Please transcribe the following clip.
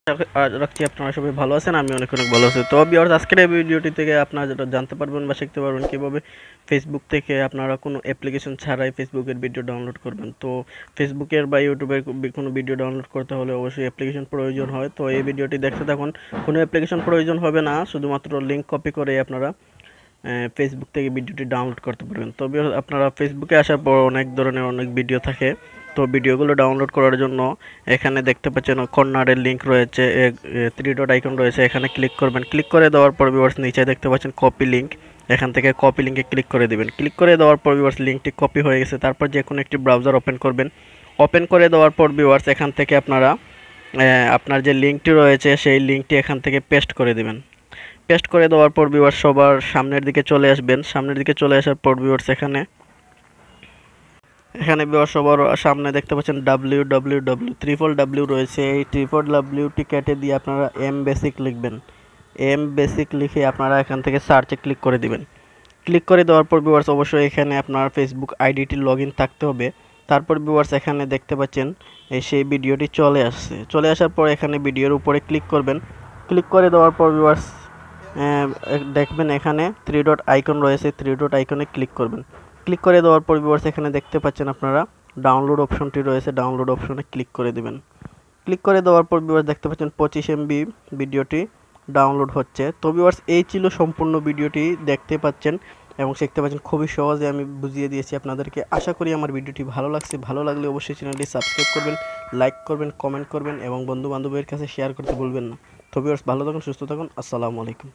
রাখছি আপনারা সবাই ভালো আছেন, আমি অনেক অনেক ভালো আছি। তো ভিউয়ার্স, আজকের এই ভিডিওটি থেকে আপনারা যেটা জানতে পারবেন বা শিখতে পারবেন কিভাবে ফেসবুক থেকে আপনারা কোনো অ্যাপ্লিকেশন ছাড়াই ফেসবুকের ভিডিও ডাউনলোড করবেন। তো ফেসবুকের বা ইউটিউবের কোনো ভিডিও ডাউনলোড করতে হলে অবশ্যই অ্যাপ্লিকেশন প্রয়োজন হয়। তো এই ভিডিওটি দেখতে থাকুন, কোনো অ্যাপ্লিকেশন প্রয়োজন হবে না, শুধুমাত্র লিঙ্ক কপি করে আপনারা ফেসবুক থেকে ভিডিওটি ডাউনলোড করতে পারবেন। তবে আপনারা ফেসবুকে আসার পর অনেক ধরনের অনেক ভিডিও থাকে, তো ভিডিওগুলো ডাউনলোড করার জন্য এখানে দেখতে পাচ্ছেন কর্নারের লিঙ্ক রয়েছে, থ্রি ডট আইকন রয়েছে, এখানে ক্লিক করবেন। ক্লিক করে দেওয়ার পর ভিউয়ার্স নিচে দেখতে পাচ্ছেন কপি লিঙ্ক, এখান থেকে কপি লিঙ্কে ক্লিক করে দিবেন। ক্লিক করে দেওয়ার পর ভিউয়ার্স লিঙ্কটি কপি হয়ে গেছে। তারপর যে কোনো একটি ব্রাউজার ওপেন করবেন। ওপেন করে দেওয়ার পর ভিউয়ার্স এখান থেকে আপনারা আপনার যে লিঙ্কটি রয়েছে সেই লিঙ্কটি এখান থেকে পেস্ট করে দিবেন। পেস্ট করে দেওয়ার পর ভিউয়ার্স সবার সামনের দিকে চলে আসবেন। সামনের দিকে চলে আসার পর ভিউয়ার্স এখানে ভিউয়ার্স সবার সামনে দেখতে পাচ্ছেন www রয়েছে। এই www কেটে দিয়ে আপনারা এম বেসিক লিখবেন। এম বেসিক লিখে আপনারা এখান থেকে সার্চে ক্লিক করে দিবেন। ক্লিক করে দেওয়ার পর ভিউয়ার্স অবশ্যই এখানে আপনার ফেসবুক আইডিটি লগইন থাকতে হবে। তারপর ভিউয়ার্স এখানে দেখতে পাচ্ছেন সেই ভিডিওটি চলে আসছে। চলে আসার পর এখানে ভিডিওর উপরে ক্লিক করবেন। ক্লিক করে দেওয়ার পর ভিউয়ার্স দেখবেন এখানে থ্রি ডট আইকন রয়েছে, থ্রি ডট আইকনে ক্লিক করবেন। ক্লিক করে দেওয়ার পর ভিউয়ার্স এখানে দেখতে পাচ্ছেন আপনারা ডাউনলোড অপশনটি রয়েছে, ডাউনলোড অপশনে ক্লিক করে দিবেন। ক্লিক করে দেওয়ার পর ভিউয়ার্স দেখতে পাচ্ছেন 25 MB ভিডিওটি ডাউনলোড হচ্ছে। তো ভিউয়ার্স এই ছিল সম্পূর্ণ ভিডিওটি, দেখতে পাচ্ছেন এবং শিখতে পাচ্ছেন, খুবই সহজে আমি বুঝিয়ে দিয়েছি আপনাদেরকে। আশা করি আমার ভিডিওটি ভালো লাগছে। ভালো লাগলে অবশ্যই চ্যানেলটি সাবস্ক্রাইব করবেন, লাইক করবেন, কমেন্ট করবেন এবং বন্ধু বান্ধবের কাছে শেয়ার করতে ভুলবেন না। তো ভিউয়ার্স ভালো থাকুন, সুস্থ থাকুন, আসসালামু আলাইকুম।